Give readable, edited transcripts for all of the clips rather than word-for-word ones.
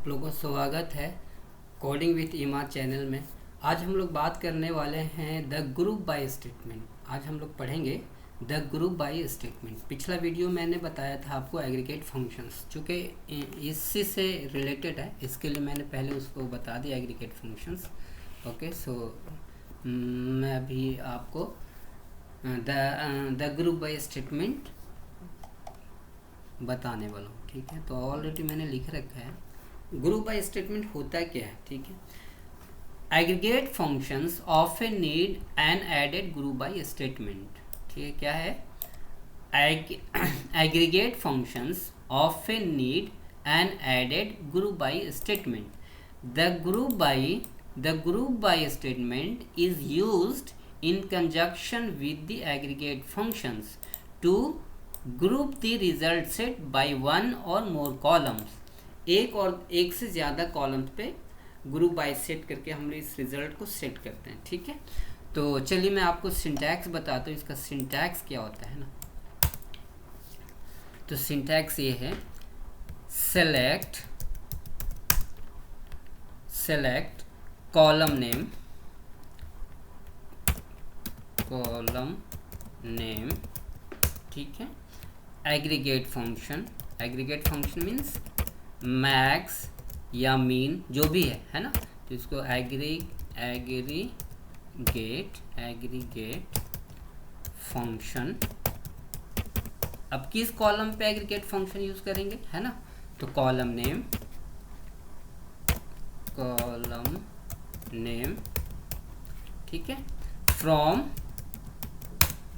आप लोगों का स्वागत है कोडिंग विथ ईमान चैनल में। आज हम लोग बात करने वाले हैं द ग्रुप बाय स्टेटमेंट। आज हम लोग पढ़ेंगे द ग्रुप बाय स्टेटमेंट। पिछला वीडियो मैंने बताया था आपको एग्रीगेट फंक्शंस, चूँकि इसी से रिलेटेड है इसके लिए मैंने पहले उसको बता दिया एग्रीगेट फंक्शंस। ओके, सो मैं अभी आपको द ग्रुप बाय स्टेटमेंट बताने वाला हूँ। ठीक है, तो ऑलरेडी मैंने लिख रखा है। ग्रुप बाय स्टेटमेंट होता क्या है? ठीक है, aggregate functions often need an added group by statement. ठीक है, क्या है? Aggregate functions often need an added group by statement. The group by statement is used in conjunction with the aggregate functions to group the result set by one or more columns। एक से ज़्यादा columns पे group by set करके हम इस result को set करते हैं। ठीक है, तो चलिए मैं आपको सिंटैक्स बताता हूँ। इसका सिंटैक्स क्या होता है ना, तो सिंटैक्स ये है, सेलेक्ट कॉलम नेम। ठीक है, एग्रीगेट फंक्शन मीन्स मैक्स या मीन जो भी है ना, तो इसको एग्रीगेट फंक्शन। अब किस कॉलम पे एग्रीगेट फंक्शन यूज करेंगे, है ना, तो कॉलम नेम। ठीक है, फ्रॉम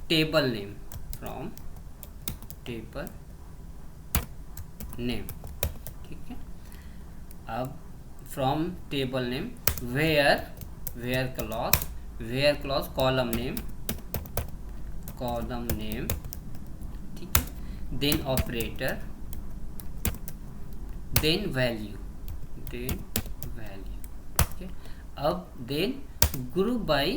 टेबल नेम। ठीक है, अब from table name where clause column name. ठीक है, देन ऑपरेटर, देन वैल्यू। ठीक है, अब देन ग्रुप बाय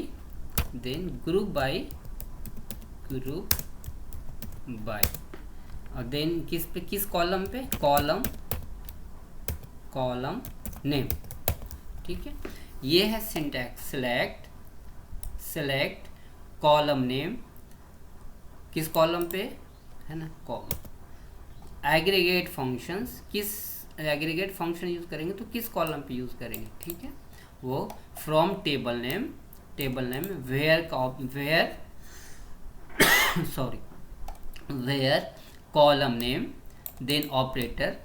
और देन किस कॉलम पे, कॉलम नेम। ठीक है, ये है सिंटैक्स, सेलेक्ट कॉलम नेम, किस कॉलम पे, है ना, कॉलम। एग्रीगेट फंक्शंस, किस एग्रीगेट फंक्शन यूज करेंगे तो किस कॉलम पे यूज करेंगे। ठीक है, वो from table name where column name, then operator.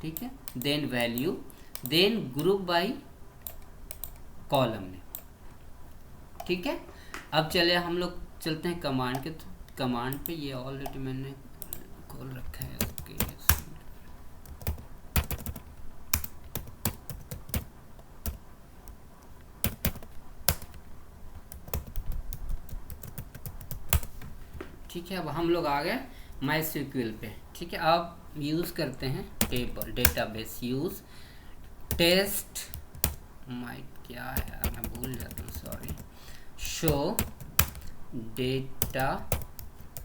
ठीक है, then value, then group by column name. ठीक है, अब चले हम लोग चलते हैं कमांड के। तो कमांड पे ये ऑलरेडी मैंने खोल रखा है। ठीक है, अब हम लोग आ गए MySQL पे। ठीक है, अब यूज़ करते हैं टेबल डेटाबेस, यूज़ टेस्ट क्या है, मैं भूल जाता हूँ, सॉरी। शो डेटा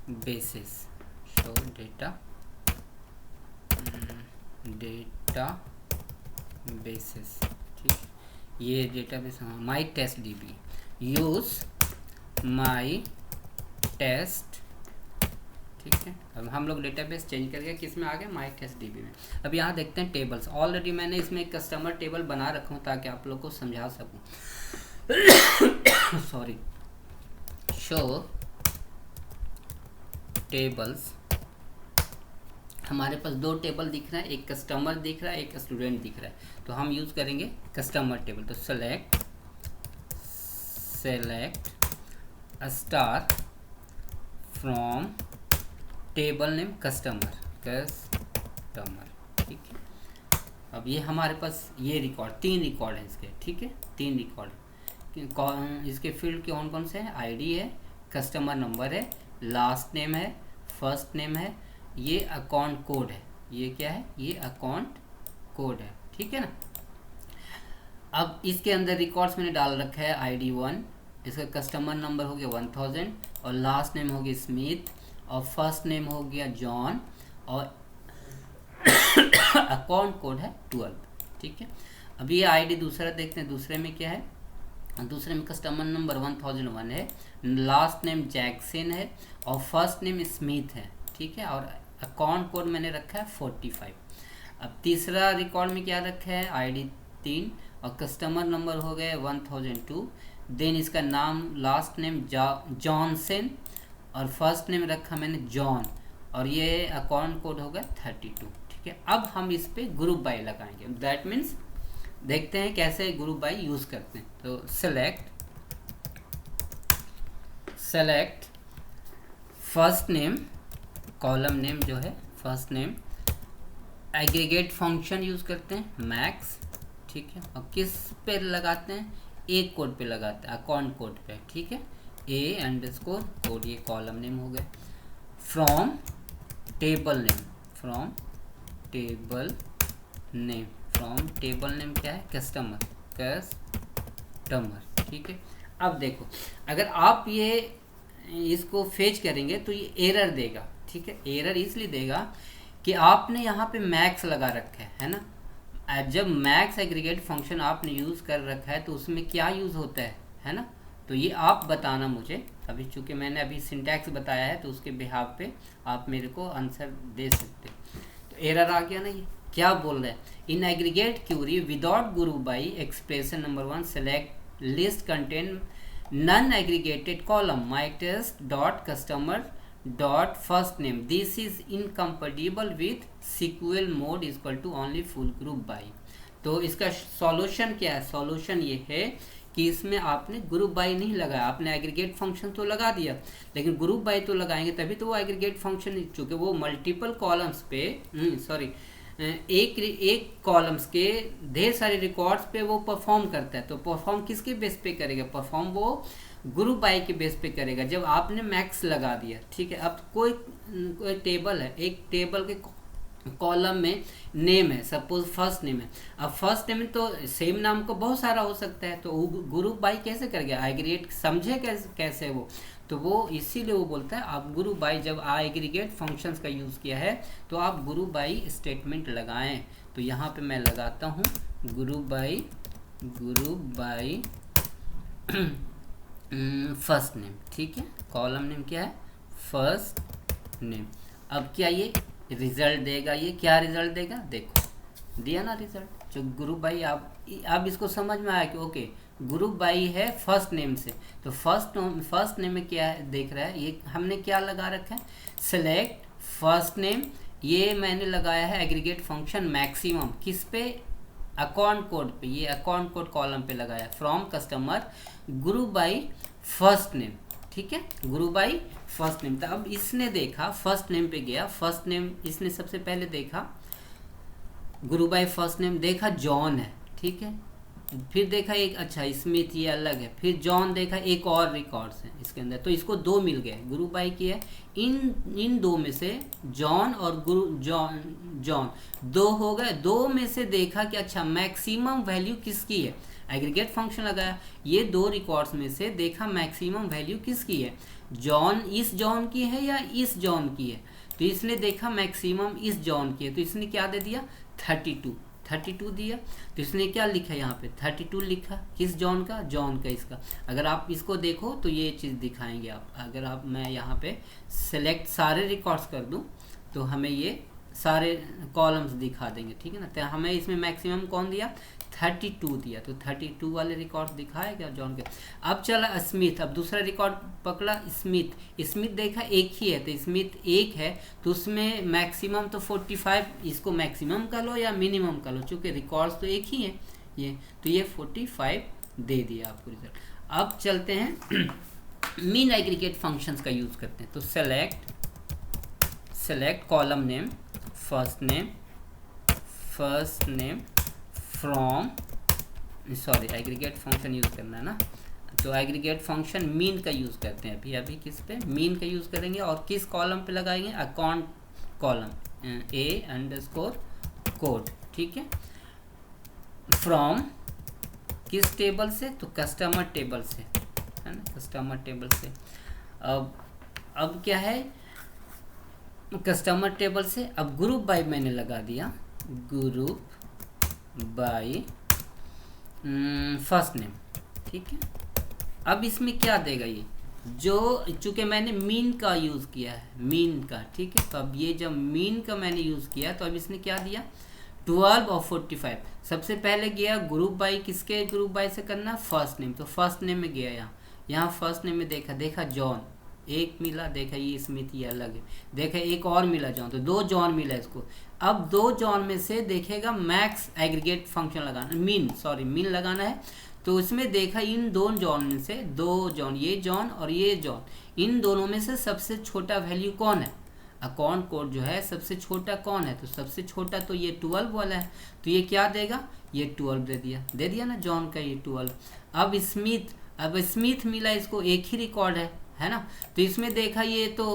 बेसिस, ठीक, ये database my test DB। Use my test. ठीक है, अब हम लोग डेटाबेस चेंज करके किस में आ गए, माई टेस्ट DB में। अब यहाँ देखते हैं टेबल्स। ऑलरेडी मैंने इसमें एक कस्टमर टेबल बना रखा हूँ ताकि आप लोग को समझा सकूँ। Sorry, show tables. हमारे पास दो टेबल दिख रहा है, एक कस्टमर दिख रहा है, एक स्टूडेंट दिख रहा है। तो हम यूज़ करेंगे कस्टमर टेबल। तो select star from table name customer. ठीक है, अब ये हमारे पास ये रिकॉर्ड, 3 रिकॉर्ड है इसके। ठीक है, 3 रिकॉर्ड। इसके फील्ड कौन कौन से हैं, ID है, कस्टमर नंबर है, लास्ट नेम है, फर्स्ट नेम है, ये अकाउंट कोड है। ये क्या है, ये अकाउंट कोड है। ठीक है ना, अब इसके अंदर रिकॉर्ड्स मैंने डाल रखा है ID 1, इसका कस्टमर नंबर हो गया 1000 और लास्ट नेम हो गया स्मिथ और फर्स्ट नेम हो गया जॉन और अकाउंट कोड है 12। ठीक है। अब ये आईडी दूसरा देखते हैं, दूसरे में क्या है। दूसरे में कस्टमर नंबर 1001 है, लास्ट नेम जैक्सन है और फर्स्ट नेम स्मिथ है, ठीक है। और अकाउंट कोड मैंने रखा है 45। अब तीसरा रिकॉर्ड में क्या रखा है, आईडी 3 और कस्टमर नंबर हो गए 1002। देन इसका नाम लास्ट नेम जॉनसन और फर्स्ट नेम रखा मैंने जॉन और ये अकाउंट कोड होगा 32, ठीक है। अब हम इस पे ग्रुप बाय लगाएंगे, दैट मीन्स देखते हैं कैसे ग्रुप बाय यूज़ करते हैं। तो select first name, column name जो है first name, aggregate function use करते हैं मैक्स, ठीक है। और किस पे लगाते हैं, एक कोड पे लगाते हैं, अकाउंट कोड पे, ठीक है। A_कोड, ये कॉलम नेम हो गया। फ्रॉम टेबल नेम क्या है, कस्टमर, ठीक है। अब देखो अगर आप ये इसको फेच करेंगे तो ये एरर देगा, ठीक है। एरर इसलिए देगा कि आपने यहाँ पे मैक्स लगा रखा है ना। जब मैक्स एग्रीगेट फंक्शन आपने यूज़ कर रखा है तो उसमें क्या यूज़ होता है ना। तो ये आप बताना मुझे, अभी चूँकि मैंने अभी सिंटैक्स बताया है तो उसके बिहाफ पे आप मेरे को आंसर दे सकते। तो एरर आ गया ना, ये क्या बोल रहा है, in aggregate query without group by expression number 1 select list contain non aggregated column my test dot customer dot first name, this is incompatible with SQL mode equal to only full group by. तो इसका solution क्या है, solution ये है कि इसमें आपने group by नहीं लगाया, आपने एग्रीगेट फंक्शन तो लगा दिया लेकिन ग्रुप बाय तो लगाएंगे तभी तो वो एग्रीगेट फंक्शन, चूँकि वो मल्टीपल कॉलम्स पे एक कॉलम्स के ढेर सारे रिकॉर्ड्स पे वो परफॉर्म करता है। तो परफॉर्म किसके बेस पे करेगा, परफॉर्म वो ग्रुप बाय के बेस पे करेगा जब आपने मैक्स लगा दिया, ठीक है। अब कोई टेबल है, एक टेबल के कॉलम में नेम है, सपोज फर्स्ट नेम है। अब फर्स्ट नेम तो सेम नाम को बहुत सारा हो सकता है, तो ग्रुप बाय कैसे कर गया, एग्रीगेट समझे कैसे वो, तो वो इसीलिए वो बोलता है आप ग्रुप बाय जब एग्रीगेट फंक्शंस का यूज़ किया है तो आप ग्रुप बाय स्टेटमेंट लगाएं। तो यहाँ पे मैं लगाता हूँ ग्रुप बाय फर्स्ट नेम, ठीक है। कॉलम नेम क्या है, फर्स्ट नेम। अब क्या ये रिजल्ट देगा, ये क्या रिजल्ट देगा, देखो दिया ना रिजल्ट, जो ग्रुप बाय आप इसको समझ में आया कि ओके ग्रुप बाय है फर्स्ट नेम से। तो फर्स्ट नेम में क्या है देख रहा है, ये हमने क्या लगा रखा है, सेलेक्ट फर्स्ट नेम, ये मैंने लगाया है एग्रीगेट फंक्शन मैक्सिमम किस पे, अकाउंट कोड पे, ये अकाउंट कोड कॉलम पे लगाया from customer group by first name, ठीक है, ग्रुप बाय फर्स्ट नेम। तो अब इसने देखा फर्स्ट नेम पे गया, फर्स्ट नेम इसने सबसे पहले देखा, ग्रुप बाय फर्स्ट नेम देखा जॉन है, ठीक है। फिर देखा एक अच्छा स्मिथ ये अलग है, फिर जॉन देखा एक और रिकॉर्ड्स हैं इसके अंदर, तो इसको दो मिल गए, ग्रुप बाय की है इन दो में से जॉन और जॉन दो हो गए, दो में से देखा कि अच्छा मैक्सिमम वैल्यू किसकी है, एग्रीगेट फंक्शन लगाया, ये दो रिकॉर्ड्स में से देखा मैक्सिमम वैल्यू किसकी है, जॉन इस जॉन की है या इस जॉन की है। तो इसने देखा मैक्सिमम इस जॉन की है, तो इसने क्या दे दिया 32 दिया। तो इसने क्या लिखा यहाँ पे 32 लिखा, किस जॉन का, जॉन का इसका। अगर आप इसको देखो तो ये चीज़ दिखाएंगे आप, अगर आप मैं यहाँ पे सेलेक्ट सारे रिकॉर्ड्स कर दूँ तो हमें ये सारे कॉलम्स दिखा देंगे, ठीक है ना। तो हमें इसमें मैक्सिमम कौन दिया 32 दिया, तो 32 वाले रिकॉर्ड दिखाएगा जॉन के। अब चला स्मिथ, अब दूसरा रिकॉर्ड पकड़ा स्मिथ देखा एक ही है, तो स्मिथ एक है तो उसमें मैक्सिमम तो 45, इसको मैक्सिमम का लो या मिनिमम का लो, चूँकि रिकॉर्ड्स तो एक ही है ये, तो ये 45 दे दिया आपको रिजल्ट। अब चलते हैं मीन एग्रीगेट फंक्शंस का यूज़ करते हैं। तो select column name first name from aggregate function use करना है ना, तो एग्रीगेट फंक्शन मीन का यूज़ करते हैं अभी किस पे, मीन का यूज़ करेंगे और किस कॉलम पे लगाएंगे, अकाउंट कॉलम A_कोड, ठीक है। फ्रॉम किस टेबल से, तो कस्टमर टेबल से, है ना, कस्टमर टेबल से। अब क्या है कस्टमर टेबल से, अब ग्रुप बाय मैंने लगा दिया, ग्रुप बाय फर्स्ट नेम, ठीक है। अब इसमें क्या देगा ये, जो चूंकि मैंने मीन का यूज़ किया है, मीन का, ठीक है। तो अब ये जब मीन का मैंने यूज़ किया तो अब इसने क्या दिया 12 और 45। सबसे पहले गया ग्रुप बाय, किसके ग्रुप बाय से करना, फर्स्ट नेम, तो फर्स्ट नेम में गया यहाँ फर्स्ट नेम में देखा जॉन, एक मिला, देखा ये स्मिथ ये अलग है, देखा एक और मिला जॉन, तो 2 जॉन मिला इसको। अब 2 जॉन में से देखेगा मैक्स एग्रीगेट फंक्शन लगाना, मीन लगाना है। तो इसमें देखा इन 2 जॉन में से 2 जॉन, ये जॉन और ये जॉन, इन दोनों में से सबसे छोटा वैल्यू कौन है, अकाउंट कोड जो है सबसे छोटा कौन है, तो सबसे छोटा तो ये 12 वाला है, तो ये क्या देगा, ये 12 दे दिया ना जॉन का ये 12। अब स्मिथ मिला इसको, एक ही रिकॉर्ड है ना। तो इसमें देखा ये तो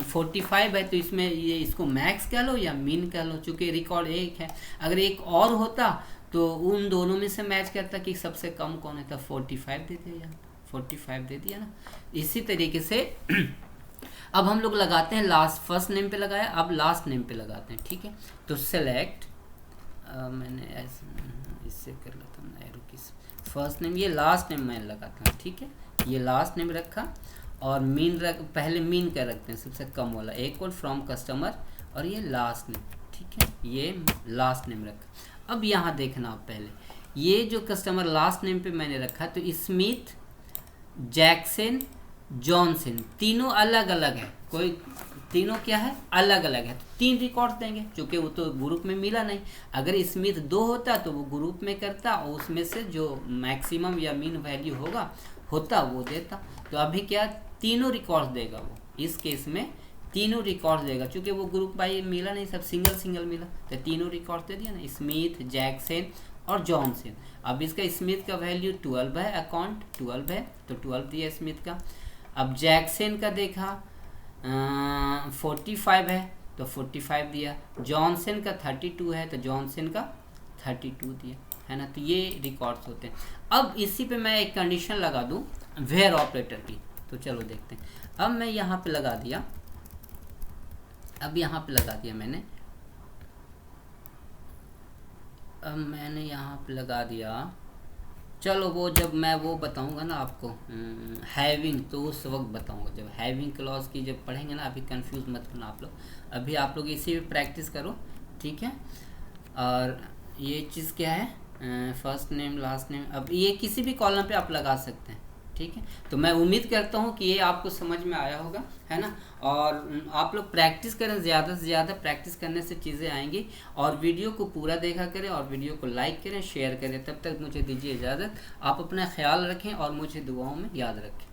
45 है, तो इसमें ये इसको मैक्स कह लो या मीन कह लो, चूंकि रिकॉर्ड एक है। अगर एक और होता तो उन दोनों में से मैच करता कि सबसे कम कौन है, तो 45 दे दिया, 45 दे दिया ना। इसी तरीके से अब हम लोग लगाते हैं लास्ट, फर्स्ट नेम पे लगाया, अब लास्ट नेम पे लगाते हैं, ठीक है। तो सेलेक्ट, मैंने इससे कर लेता हूँ एरो किस, फर्स्ट नेम, ये लास्ट नेम मैं लगाता हूँ, ठीक है। ये लास्ट नेम रखा और मीन पहले मीन का रखते हैं सबसे कम वाला, एक और फ्रॉम कस्टमर, और ये लास्ट नेम, ठीक है, ये लास्ट नेम रखा। अब यहाँ देखना आप पहले, ये जो कस्टमर लास्ट नेम पे मैंने रखा, तो स्मिथ, जैक्सन, जॉनसन, तीनों अलग अलग है, कोई तीनों क्या है, अलग अलग है, तो 3 रिकॉर्ड देंगे, क्योंकि वो तो ग्रुप में मिला नहीं। अगर स्मिथ 2 होता तो वो ग्रुप में करता और उसमें से जो मैक्सिमम या मीन वैल्यू होता वो देता। तो अभी क्या तीनों रिकॉर्ड देगा वो, इस केस में तीनों रिकॉर्ड देगा, क्योंकि वो ग्रुप बाई मिला नहीं, सब सिंगल मिला, तो तीनों रिकॉर्ड दे दिया ना, स्मिथ, जैक्सन और जॉनसन। अब इसका स्मिथ का वैल्यू 12 है, अकाउंट 12 है, तो 12 दिया स्मिथ का। अब जैक्सन का देखा 45 है, तो 45 दिया। जॉनसन का 32 है, तो जॉनसन का 32 दिया, है ना। तो ये रिकॉर्ड्स होते हैं। अब इसी पे मैं एक कंडीशन लगा दूं वेयर ऑपरेटर की, तो चलो देखते हैं। अब मैं यहाँ पे लगा दिया, मैंने, अब मैंने यहाँ पे लगा दिया, चलो वो जब मैं वो बताऊंगा ना आपको हैविंग, तो उस वक्त बताऊंगा, जब हैविंग क्लॉज की जब पढ़ेंगे ना, अभी कंफ्यूज मत होना आप लोग, अभी आप लोग इसी पे प्रैक्टिस करो, ठीक है। और ये चीज़ क्या है, फर्स्ट नेम लास्ट नेम, अब ये किसी भी कॉलम पे आप लगा सकते हैं, ठीक है। तो मैं उम्मीद करता हूँ कि ये आपको समझ में आया होगा, है ना। और आप लोग प्रैक्टिस करें, ज़्यादा से ज़्यादा प्रैक्टिस करने से चीज़ें आएंगी। और वीडियो को पूरा देखा करें और वीडियो को लाइक करें, शेयर करें। तब तक मुझे दीजिए इजाज़त, आप अपना ख्याल रखें और मुझे दुआओं में याद रखें।